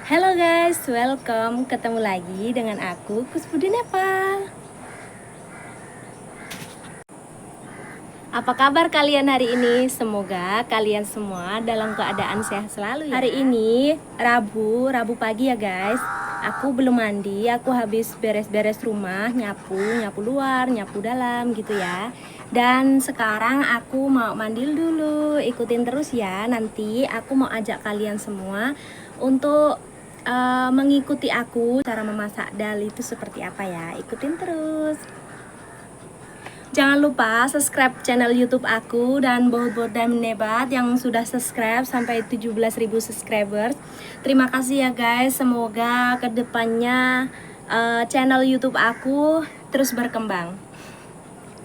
Halo guys, welcome. Ketemu lagi dengan aku, Kusbudi Nepal. Apa kabar kalian hari ini? Semoga kalian semua dalam keadaan sehat selalu ya. Hari ini Rabu pagi ya guys. Aku belum mandi, aku habis beres-beres rumah, nyapu luar, nyapu dalam gitu ya. Dan sekarang aku mau mandi dulu. Ikutin terus ya. Nanti aku mau ajak kalian semua untuk mengikuti aku cara memasak dal itu seperti apa ya. Ikutin terus. Jangan lupa subscribe channel YouTube aku dan Bohot Diamond Nebat yang sudah subscribe sampai 17.000 subscribers. Terima kasih ya guys. Semoga kedepannya channel YouTube aku terus berkembang.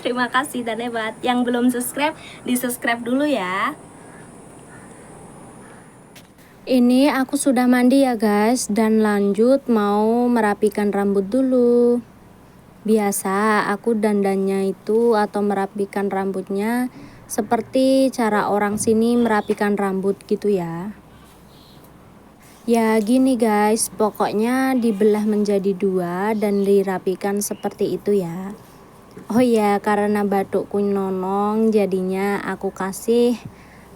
Terima kasih dan Nebat. Yang belum subscribe, di-subscribe dulu ya. Ini aku sudah mandi ya guys, dan lanjut mau merapikan rambut dulu. Biasa aku dandannya itu atau merapikan rambutnya seperti cara orang sini merapikan rambut gitu ya. Ya gini guys, pokoknya dibelah menjadi dua dan dirapikan seperti itu ya. Oh ya, karena batukku nonong jadinya aku kasih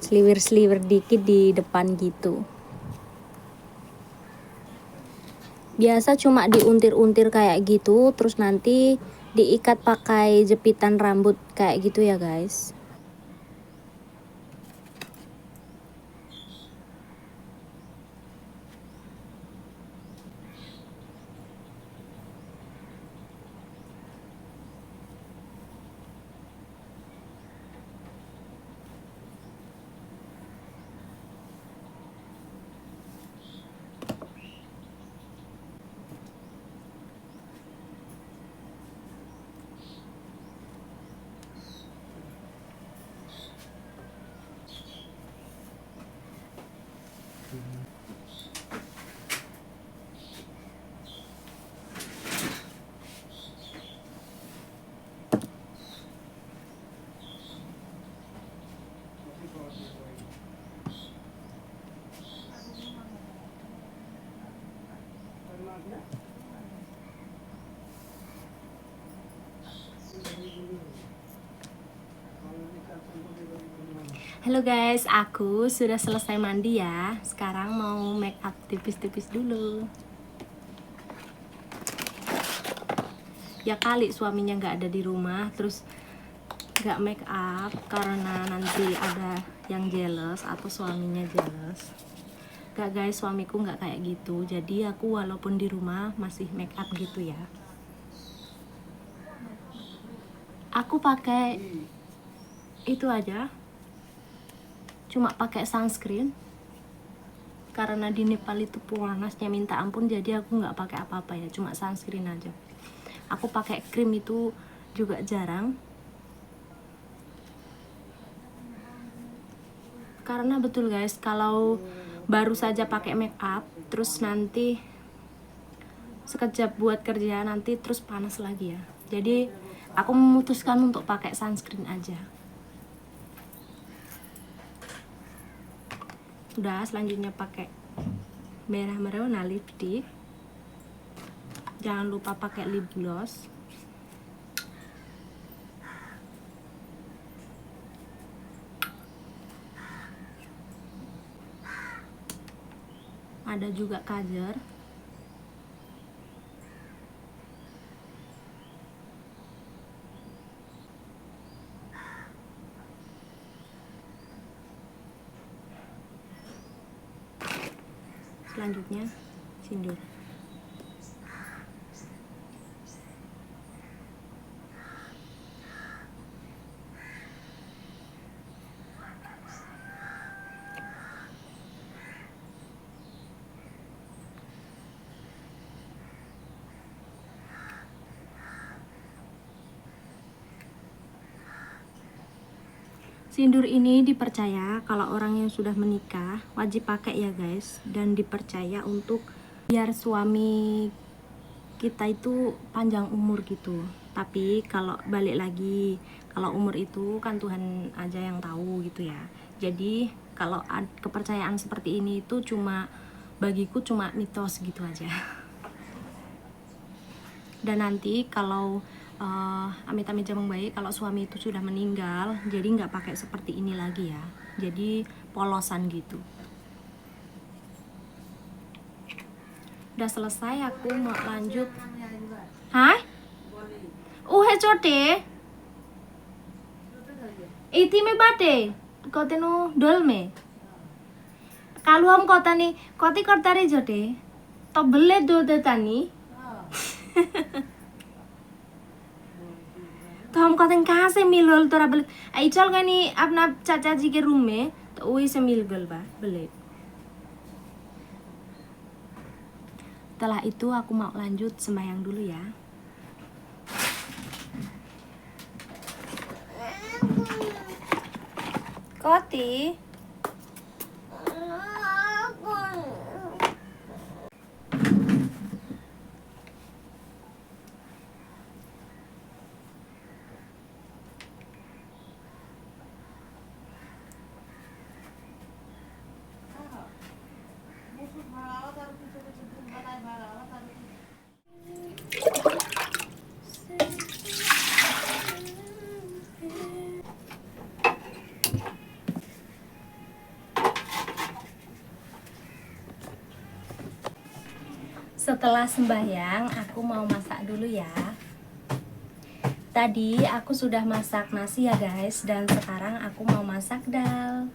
sliwer-sliwer dikit di depan gitu. Biasa cuma diuntir-untir kayak gitu, terus nanti diikat pakai jepitan rambut kayak gitu ya guys. Halo guys, aku sudah selesai mandi ya. Sekarang mau make up tipis-tipis dulu. Ya kali suaminya nggak ada di rumah, terus nggak make up karena nanti ada yang jealous atau suaminya jealous. Gak guys, suamiku nggak kayak gitu. Jadi aku walaupun di rumah masih make up gitu ya. Aku pakai itu aja, cuma pakai sunscreen karena di Nepal itu panasnya minta ampun, jadi aku nggak pakai apa-apa ya, cuma sunscreen aja. Aku pakai krim itu juga jarang, karena betul guys, kalau baru saja pakai make up terus nanti sekejap buat kerja nanti terus panas lagi ya. Jadi aku memutuskan untuk pakai sunscreen aja. Udah, selanjutnya pakai merah merona lipstick. Jangan lupa pakai lip gloss. Ada juga kajer. Selanjutnya sindur. Sindur ini dipercaya kalau orang yang sudah menikah wajib pakai ya guys, dan dipercaya untuk biar suami kita itu panjang umur gitu. Tapi kalau balik lagi, kalau umur itu kan Tuhan aja yang tahu gitu ya. Jadi kalau kepercayaan seperti ini itu cuma bagiku cuma mitos gitu aja. Dan nanti kalau amit-amit jamang bayi, kalau suami itu sudah meninggal, jadi nggak pakai seperti ini lagi ya, jadi polosan gitu. Udah selesai, aku mau lanjut. Hah? He chote इति में बाटे कहते नो डोल में कालू हम कहता नहीं कति करता रे झटे तो भले दो देता नहीं तो हम कहते हैं कहाँ से मिल गल तोरा बोले आई चल गए नी अपना चाचा जी के रूम में तो वही से मिल गल बा बोले. Setelah itu aku mau lanjut sembahyang dulu ya. Koti. Setelah sembahyang, aku mau masak dulu ya. Tadi aku sudah masak nasi ya guys, dan sekarang aku mau masak dal.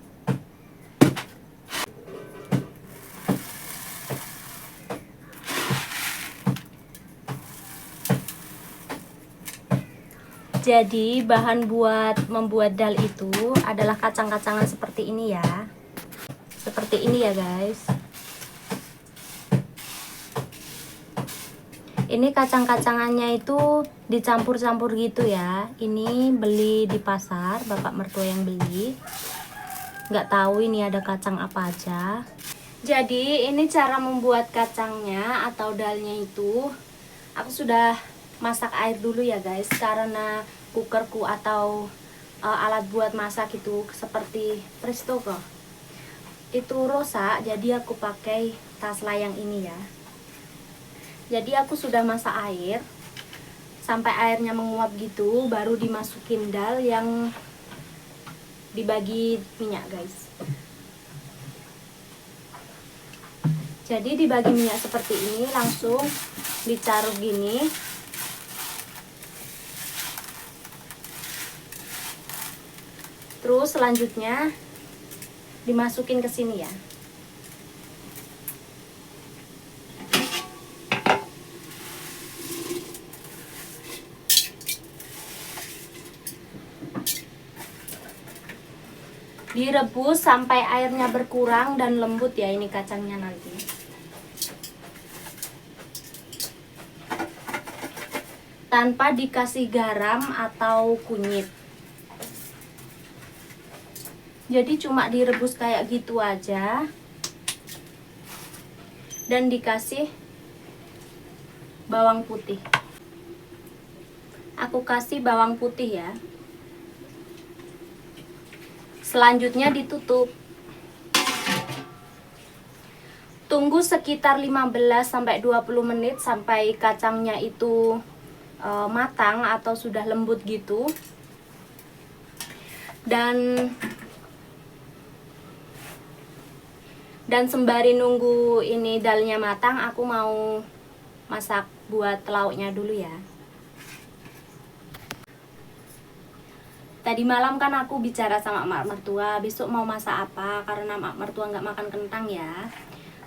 Jadi bahan buat membuat dal itu adalah kacang-kacangan seperti ini ya. Seperti ini ya guys. Ini kacang-kacangannya itu dicampur-campur gitu ya. Ini beli di pasar, bapak mertua yang beli. Nggak tahu ini ada kacang apa aja. Jadi ini cara membuat kacangnya atau dalnya itu. Aku sudah masak air dulu ya guys, karena kukerku atau alat buat masak itu seperti presto kok itu rusak, jadi aku pakai tas layang ini ya. Jadi aku sudah masak air sampai airnya menguap gitu, baru dimasukin dal yang dibagi minyak guys. Jadi dibagi minyak seperti ini, langsung dicaruk gini. Terus selanjutnya dimasukin ke sini ya. Direbus sampai airnya berkurang dan lembut ya ini kacangnya nanti. Tanpa dikasih garam atau kunyit. Jadi cuma direbus kayak gitu aja. Dan dikasih bawang putih. Aku kasih bawang putih ya. Selanjutnya ditutup. Tunggu sekitar 15-20 menit sampai kacangnya itu matang atau sudah lembut gitu. Dan sembari nunggu ini dalnya matang, aku mau masak buat lauknya dulu ya. Tadi malam kan aku bicara sama emak mertua, besok mau masak apa, karena emak mertua nggak makan kentang ya.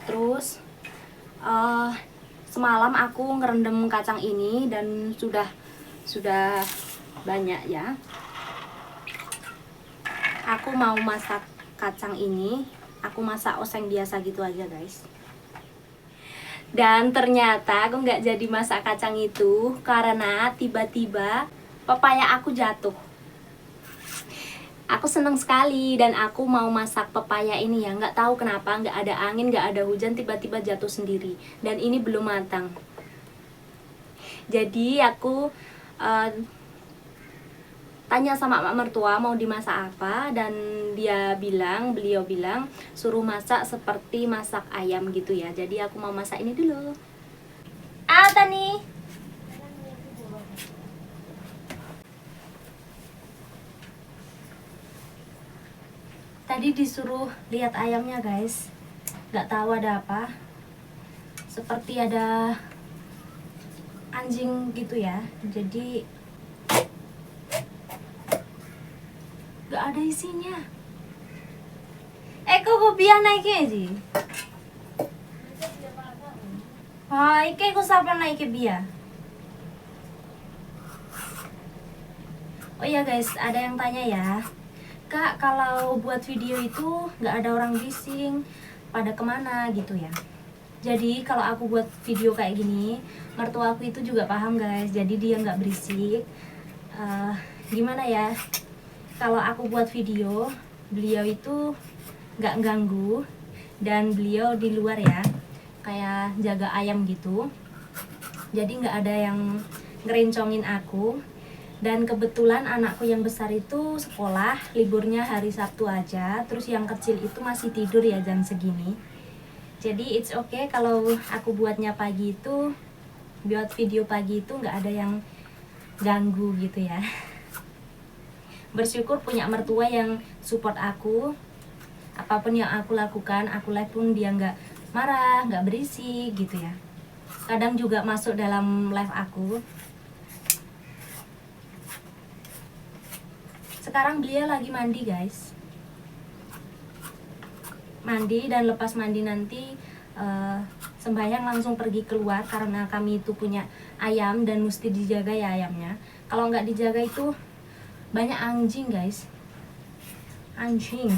Terus semalam aku ngerendam kacang ini dan sudah banyak ya. Aku mau masak kacang ini. Aku masak oseng biasa gitu aja guys. Dan ternyata aku nggak jadi masak kacang itu karena tiba-tiba pepaya aku jatuh. Aku seneng sekali dan aku mau masak pepaya ini ya. Nggak tahu kenapa, nggak ada angin, nggak ada hujan, tiba-tiba jatuh sendiri. Dan ini belum matang. Jadi aku tanya sama mak mertua mau dimasak apa, dan beliau bilang suruh masak seperti masak ayam gitu ya. Jadi aku mau masak ini dulu. Tani. Tadi disuruh lihat ayamnya guys, nggak tahu ada apa, seperti ada anjing gitu ya, jadi nggak ada isinya. Kok biar naiknya sih? Kok siapa naik biar? Oh ya guys, ada yang tanya ya, Kak, kalau buat video itu nggak ada orang bising, pada kemana gitu ya. Jadi kalau aku buat video kayak gini, mertua aku itu juga paham guys, jadi dia nggak berisik. Gimana ya, kalau aku buat video, beliau itu nggak ganggu, dan beliau di luar ya, kayak jaga ayam gitu. Jadi nggak ada yang ngerencongin aku. Dan kebetulan anakku yang besar itu sekolah, liburnya hari Sabtu aja. Terus yang kecil itu masih tidur ya jam segini. Jadi it's okay kalau aku buatnya pagi itu, buat video pagi itu nggak ada yang ganggu gitu ya. Bersyukur punya mertua yang support aku. Apapun yang aku lakukan, aku live pun dia nggak marah, nggak berisik gitu ya. Kadang juga masuk dalam live aku. Sekarang beliau lagi mandi guys, mandi, dan lepas mandi nanti sembahyang langsung pergi keluar, karena kami itu punya ayam dan mesti dijaga ya ayamnya. Kalau nggak dijaga itu banyak anjing guys, anjing.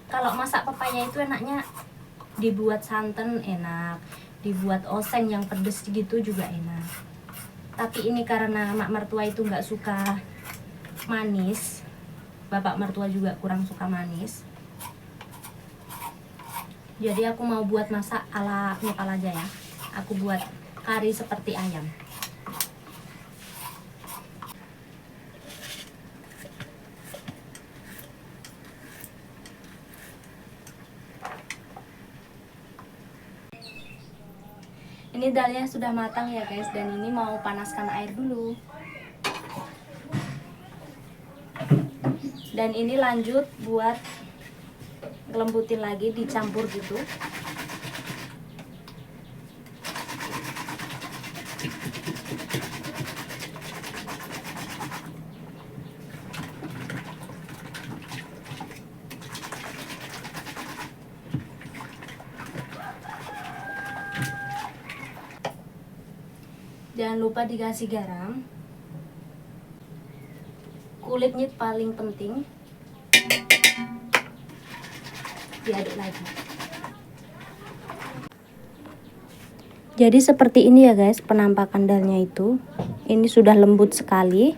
Kalau masak pepaya itu enaknya dibuat santan enak, dibuat oseng yang pedes gitu juga enak. Tapi ini karena mak mertua itu nggak suka manis, bapak mertua juga kurang suka manis, jadi aku mau buat masak ala Nepal aja ya. Aku buat kari seperti ayam. Ini dalnya sudah matang ya guys, dan ini mau panaskan air dulu. Dan ini lanjut buat ngelembutin lagi, dicampur gitu. Jangan lupa dikasih garam. Kulitnya paling penting. Diaduk lagi. Jadi seperti ini ya guys penampakan dalnya itu. Ini sudah lembut sekali.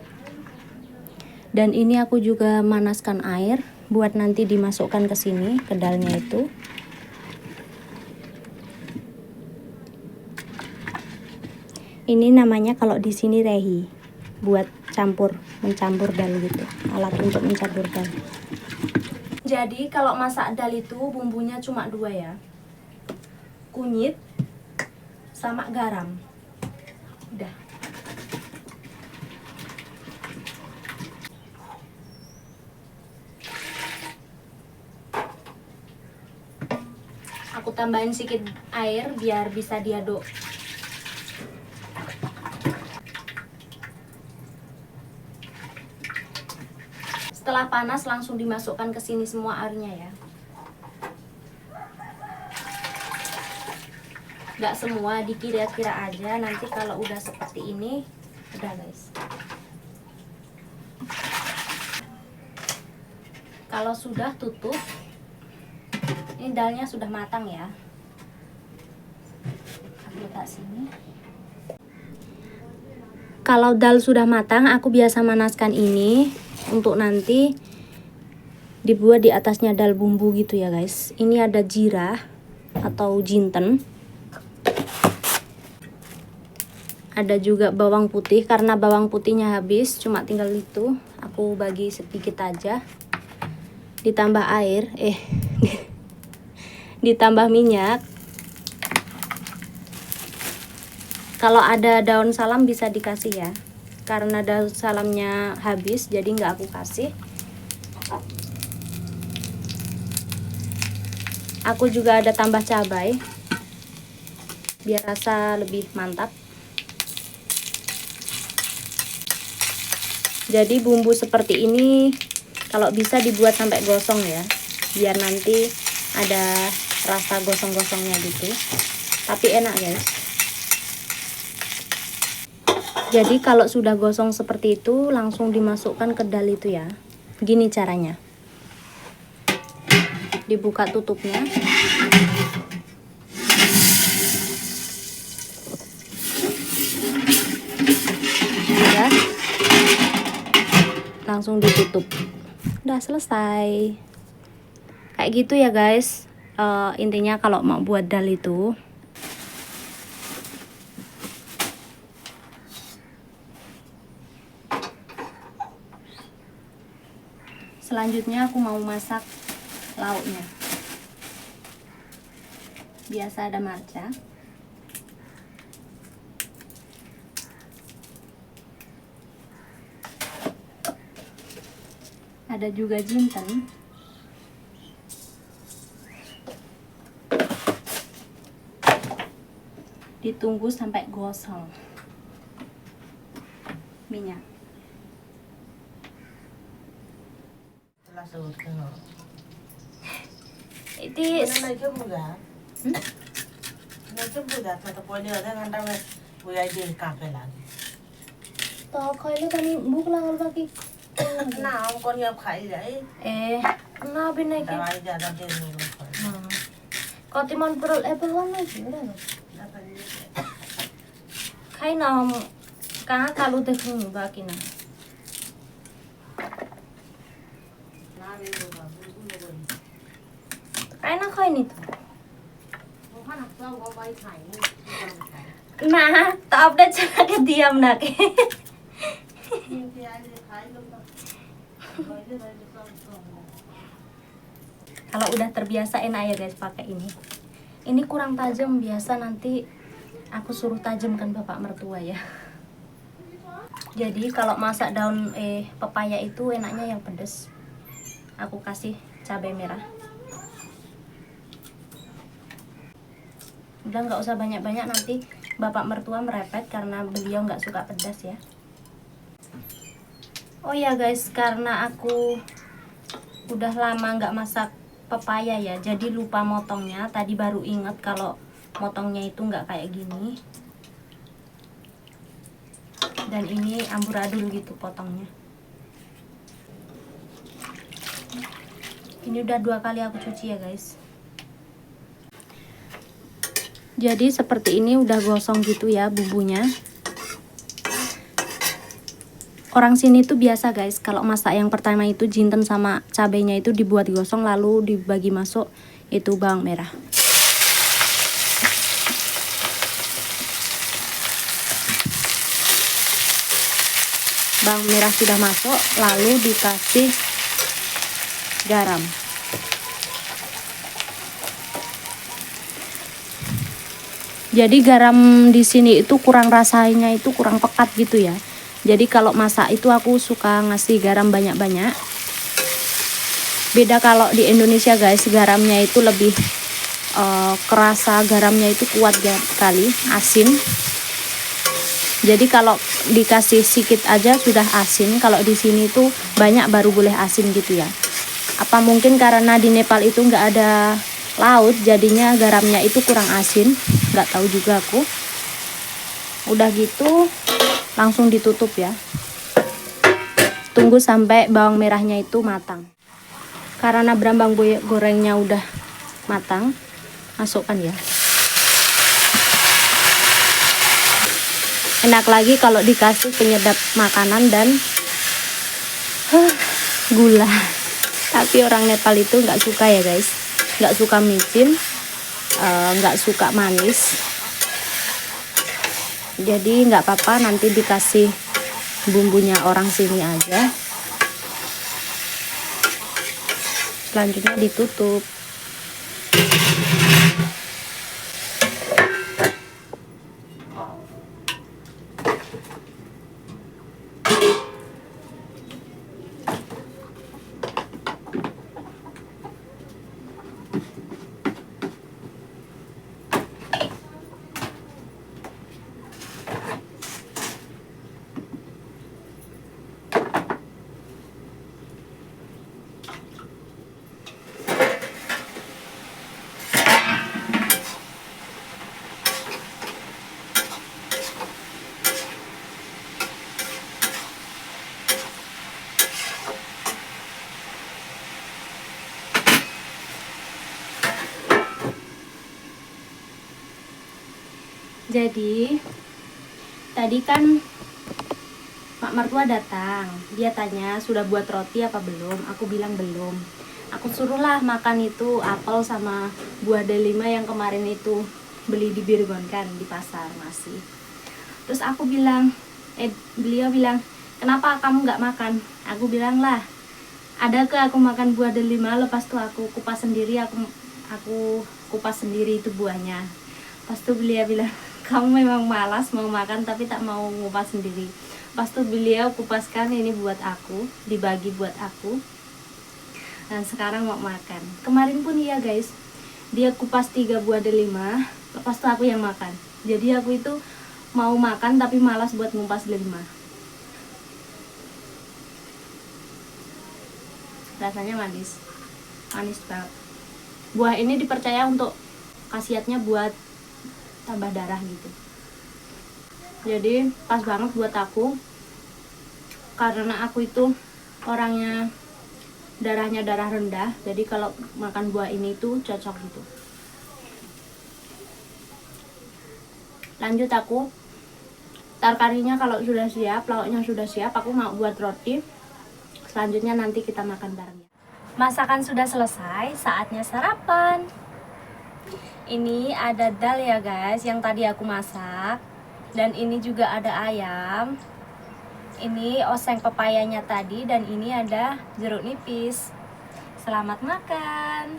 Dan ini aku juga manaskan air buat nanti dimasukkan ke sini, ke dalnya itu. Ini namanya kalau di sini rehi, buat mencampur dal gitu, alat untuk mencampur dal. Jadi kalau masak dal itu bumbunya cuma 2 ya, kunyit sama garam. Udah. Aku tambahin sedikit air biar bisa diaduk. Setelah panas langsung dimasukkan ke sini semua airnya ya. Nggak semua, dikira-kira aja. Nanti kalau udah seperti ini, udah guys. Kalau sudah tutup, ini dalnya sudah matang ya. Aku letak sini. Kalau dal sudah matang, aku biasa manaskan ini untuk nanti dibuat di atasnya dal bumbu gitu ya guys. Ini ada jirah atau jinten, Ada juga bawang putih, karena bawang putihnya habis, cuma tinggal itu. Aku bagi sedikit aja. Ditambah air, ditambah minyak. Kalau ada daun salam bisa dikasih ya. Karena daun salamnya habis, jadi nggak aku kasih. Aku juga ada tambah cabai, biar rasa lebih mantap. Jadi bumbu seperti ini kalau bisa dibuat sampai gosong ya, biar nanti ada rasa gosong-gosongnya gitu. Tapi enak guys. Jadi kalau sudah gosong seperti itu langsung dimasukkan ke dal itu ya. Gini caranya. Dibuka tutupnya. Ya. Langsung ditutup. Udah selesai. Kayak gitu ya guys. Intinya kalau mau buat dal itu. Selanjutnya aku mau masak lauknya. Biasa ada marca. Ada juga jinten. Ditunggu sampai gosong minyak. Itu tao khơi lên tao bút lao ra cái nào con nhập khải đấy na bên này tao cái ai giờ tao tiền có tí món pearl apple one này chứ đấy khai nào cá kalu teh không ba kina cái nó khơi nít nah tak update cara ke diam nak kalau udah terbiasa enak ya guys pakai ini. Ini kurang tajam, biasa nanti aku suruh tajamkan bapak mertua ya. Jadi kalau masak daun pepaya itu enaknya yang pedas. Aku kasih cabai merah. Udah nggak usah banyak-banyak, nanti bapak mertua merepet karena beliau nggak suka pedas ya. Oh ya guys, karena aku udah lama nggak masak pepaya ya, jadi lupa motongnya. Tadi baru inget kalau motongnya itu nggak kayak gini. Dan ini amburadul gitu potongnya. Ini udah 2 kali aku cuci ya guys. Jadi seperti ini udah gosong gitu ya bumbunya. Orang sini tuh biasa guys, kalau masak yang pertama itu jinten sama cabenya itu dibuat gosong lalu dibagi masuk itu bawang merah. Bawang merah sudah masuk, lalu dikasih garam. Jadi garam di sini itu kurang, rasanya itu kurang pekat gitu ya. Jadi kalau masak itu aku suka ngasih garam banyak-banyak. Beda kalau di Indonesia guys, garamnya itu lebih kerasa, garamnya itu kuat kali, asin. Jadi kalau dikasih sedikit aja sudah asin. Kalau di sini tuh banyak baru boleh asin gitu ya. Apa mungkin karena di Nepal itu nggak ada laut, jadinya garamnya itu kurang asin. Nggak tahu juga aku. Udah gitu langsung ditutup ya. Tunggu sampai bawang merahnya itu matang. Karena berambang gorengnya udah matang, masukkan ya. Enak lagi kalau dikasih penyedap makanan dan gula. Tapi orang Nepal itu nggak suka ya guys, nggak suka micin, nggak suka manis. Jadi nggak apa-apa, nanti dikasih bumbunya orang sini aja. Selanjutnya ditutup. Jadi tadi kan Mak mertua datang, dia tanya sudah buat roti apa belum. Aku bilang belum. Aku suruhlah makan itu apel sama buah delima yang kemarin itu beli di Birgon kan, di pasar masih. Terus aku bilang, beliau bilang, kenapa kamu nggak makan? Aku bilang lah, ada ke aku makan buah delima, lepas tuh aku kupas sendiri, aku kupas sendiri itu buahnya. Pas tuh beliau bilang, kamu memang malas mau makan tapi tak mau ngupas sendiri. Pas tuh beliau kupaskan ini buat aku, dibagi buat aku. Dan sekarang mau makan. Kemarin pun iya guys, dia kupas 3 buah delima, lepas tuh aku yang makan. Jadi aku itu mau makan tapi malas buat ngupas delima. Rasanya manis, manis banget. Buah ini dipercaya untuk khasiatnya buat tambah darah gitu. Jadi pas banget buat aku, karena aku itu orangnya darahnya darah rendah, jadi kalau makan buah ini tuh cocok gitu. Lanjut aku tarkarinya kalau sudah siap, lauknya sudah siap, aku mau buat roti. Selanjutnya nanti kita makan bareng ya. Masakan sudah selesai, saatnya sarapan. Ini ada dal ya guys, yang tadi aku masak. Dan ini juga ada ayam. Ini oseng pepayanya tadi, dan ini ada jeruk nipis. Selamat makan.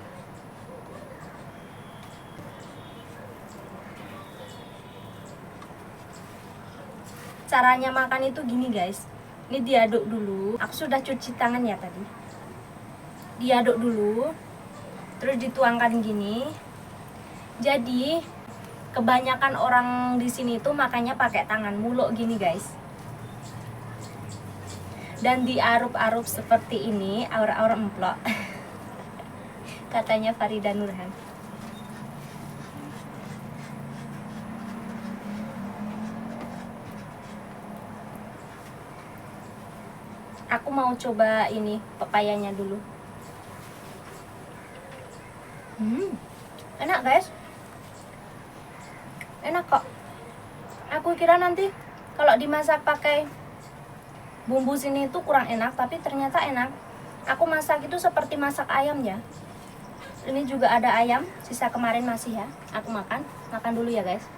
Caranya makan itu gini guys. Ini diaduk dulu. Aku sudah cuci tangan ya tadi. Diaduk dulu, terus dituangkan gini. Jadi kebanyakan orang di sini tuh makannya pakai tangan muluk gini guys. Dan diaruk-aruk seperti ini, aur-aur emplok. Katanya Farida Nurhan. Aku mau coba ini pepayanya dulu. Enak guys. Enak kok. Aku kira nanti kalau dimasak pakai bumbu sini itu kurang enak, tapi ternyata enak. Aku masak itu seperti masak ayam ya. Ini juga ada ayam, sisa kemarin masih ya. Aku makan dulu ya guys.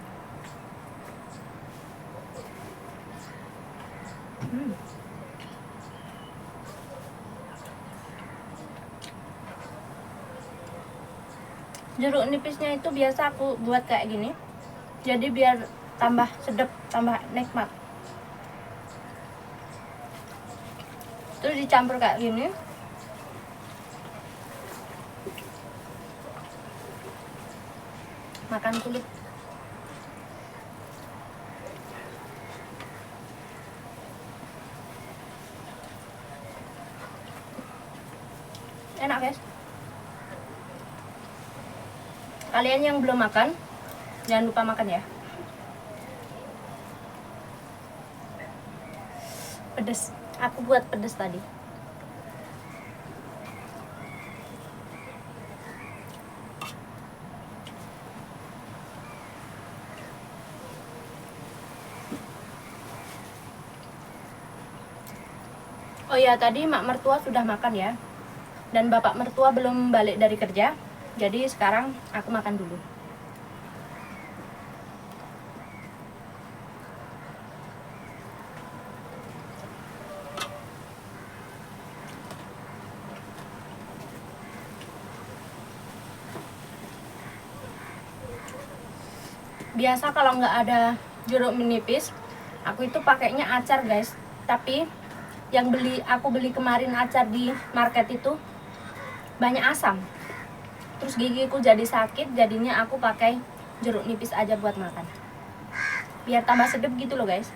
Jeruk nipisnya itu biasa aku buat kayak gini. Jadi biar tambah sedap, tambah nikmat. Terus dicampur kayak gini. Makan kulit. Enak guys. Kalian yang belum makan, jangan lupa makan ya. Pedes. Aku buat pedes tadi. Oh ya, tadi mak mertua sudah makan ya. Dan bapak mertua belum balik dari kerja. Jadi sekarang aku makan dulu. Biasa kalau nggak ada jeruk nipis, aku itu pakainya acar guys. Tapi yang aku beli kemarin acar di market itu banyak asam. Terus gigiku jadi sakit, jadinya aku pakai jeruk nipis aja buat makan. Biar tambah sedap gitu loh guys.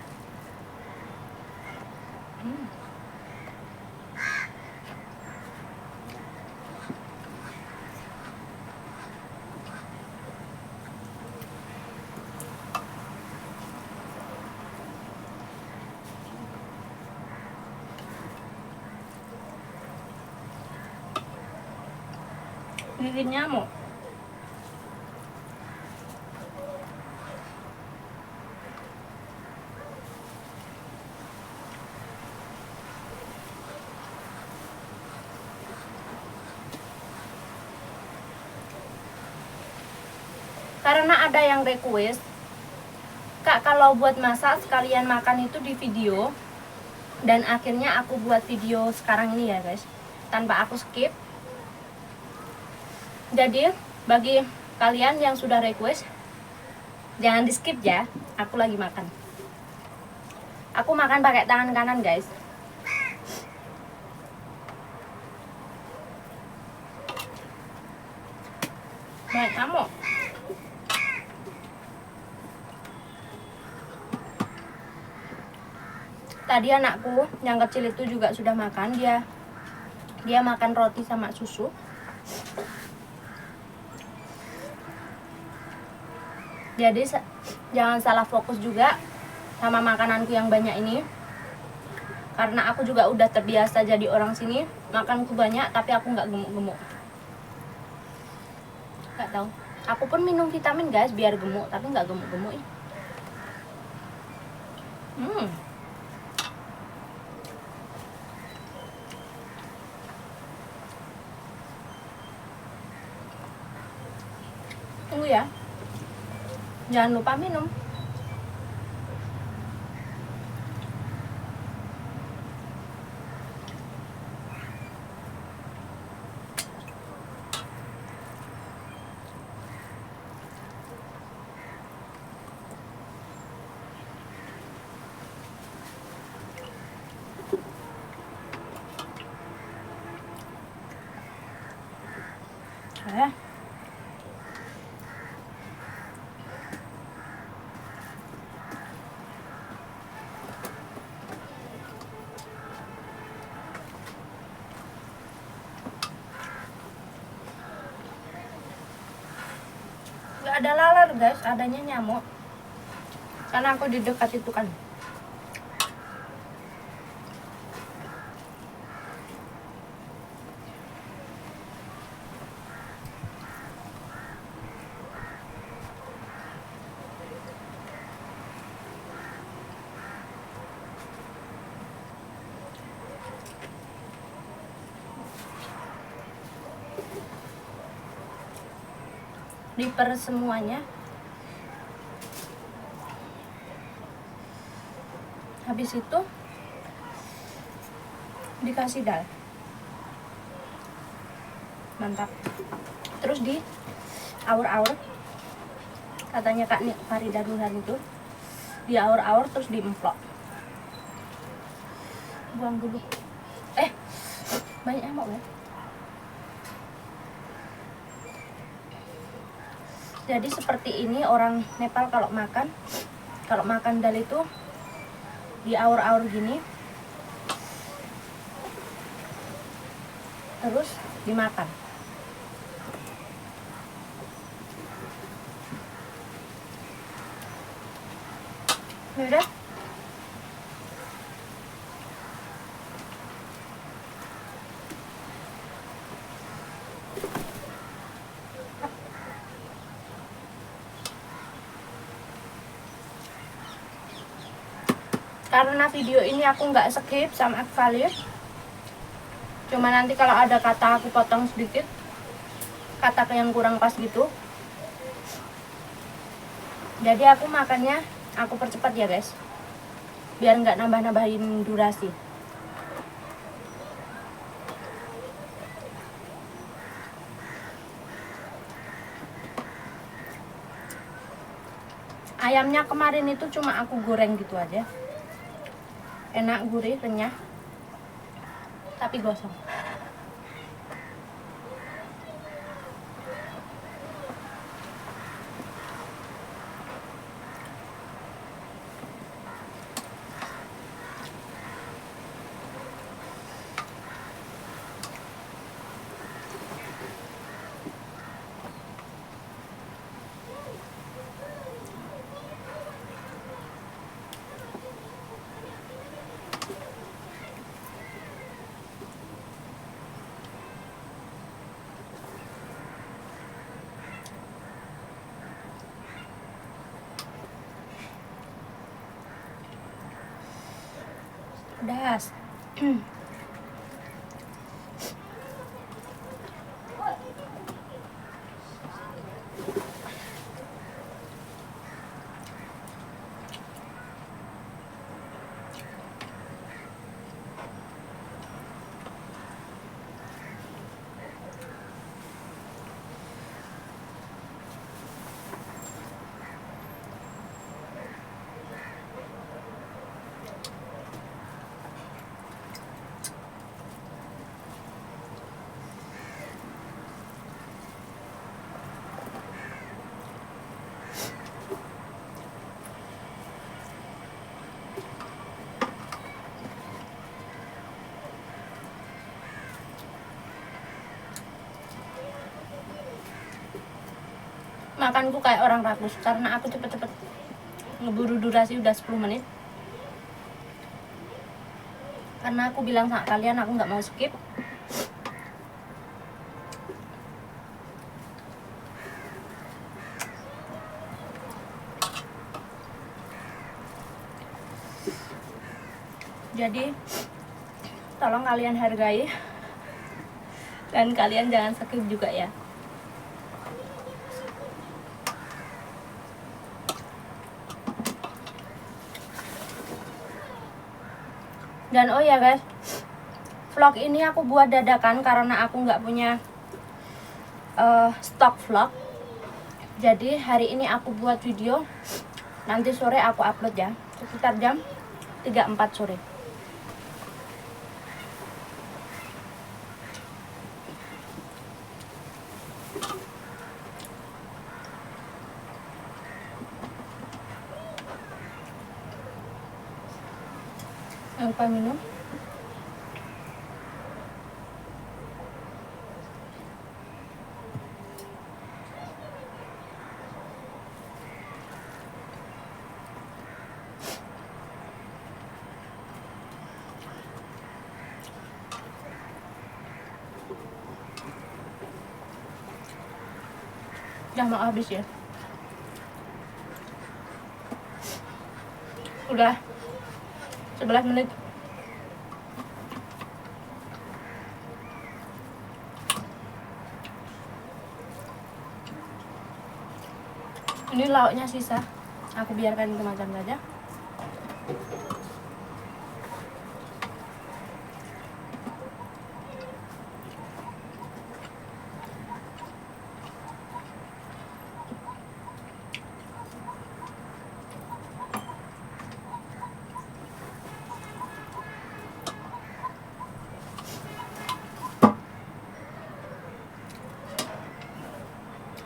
Gigit nyamuk. Karena ada yang request, Kak, kalau buat masak sekalian makan itu di video. Dan akhirnya aku buat video sekarang ini ya guys, tanpa aku skip. Jadi bagi kalian yang sudah request, jangan di skip ya. Aku lagi makan. Aku makan pakai tangan kanan guys. Banyak nyamuk. Tadi anakku yang kecil itu juga sudah makan. Dia makan roti sama susu. Jadi jangan salah fokus juga sama makananku yang banyak ini. Karena aku juga udah terbiasa jadi orang sini, makanku banyak tapi aku nggak gemuk-gemuk. Nggak tahu. Aku pun minum vitamin guys biar gemuk, tapi nggak gemuk-gemuk. Tunggu ya. Jangan lupa minum. Gak ada lalat guys, adanya nyamuk. Karena aku di dekat itu kan. Diper semuanya. Habis itu dikasih dal. Mantap. Terus di aur-aur. Katanya Kak Farida Nurhan itu di aur-aur terus diemplok. Buang dulu. Banyak nyamuk ya. Jadi seperti ini orang Nepal kalau makan dal itu di aur-aur gini, terus dimakan. Udah. Karena video ini aku nggak skip sama Akvalir, cuma nanti kalau ada kata aku potong sedikit, kata yang kurang pas gitu. Jadi aku makannya aku percepat ya guys, biar nggak nambah-nambahin durasi. Ayamnya kemarin itu cuma aku goreng gitu aja. Enak, gurih, renyah. Tapi gosong. Pedas. Makanku kayak orang rakus karena aku cepet-cepet ngeburu durasi udah 10 menit. Karena aku bilang sama kalian aku nggak mau skip. Jadi tolong kalian hargai dan kalian jangan skip juga ya. Dan oh ya guys, vlog ini aku buat dadakan karena aku nggak punya stok vlog. Jadi hari ini aku buat video, nanti sore aku upload ya, sekitar jam 3-4 sore. Jangan lupa minum. Udah mau habis ya. Udah 11 menit. Ini lauknya sisa, aku biarkan itu macam saja.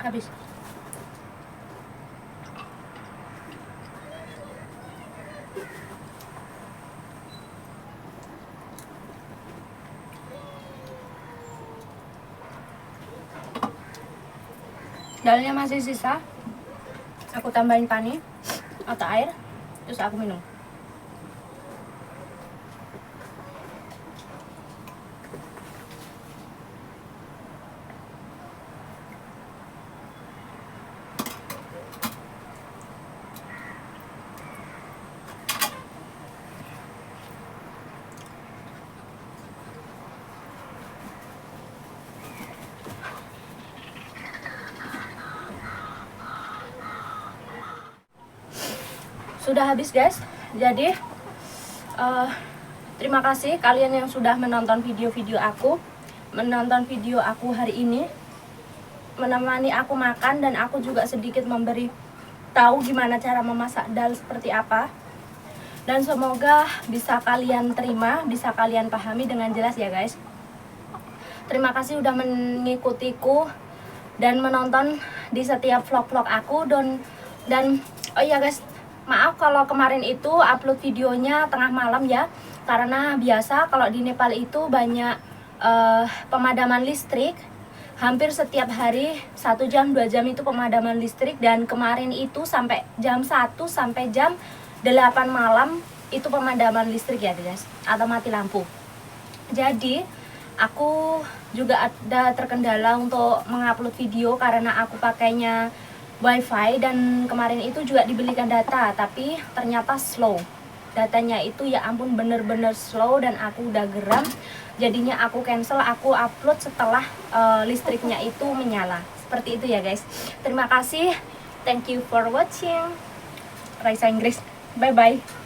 Habis. Dalnya masih sisa, aku tambahin pani atau air, terus aku minum. Sudah habis guys. Jadi terima kasih kalian yang sudah menonton video-video aku, menonton video aku hari ini, menemani aku makan, dan aku juga sedikit memberi tahu gimana cara memasak dal seperti apa. Dan semoga bisa kalian terima, bisa kalian pahami dengan jelas ya guys. Terima kasih udah mengikutiku dan menonton di setiap vlog-vlog aku. Dan oh iya guys, maaf kalau kemarin itu upload videonya tengah malam ya. Karena biasa kalau di Nepal itu banyak pemadaman listrik. Hampir setiap hari 1 jam 2 jam itu pemadaman listrik. Dan kemarin itu sampai jam 1 sampai jam 8 malam itu pemadaman listrik ya guys, atau mati lampu. Jadi aku juga ada terkendala untuk mengupload video karena aku pakainya wifi. Dan kemarin itu juga dibelikan data, tapi ternyata slow. Datanya itu ya ampun bener-bener slow dan aku udah geram. Jadinya aku cancel, aku upload setelah listriknya itu menyala. Seperti itu ya guys. Terima kasih, thank you for watching. Raisa Inggris, bye bye.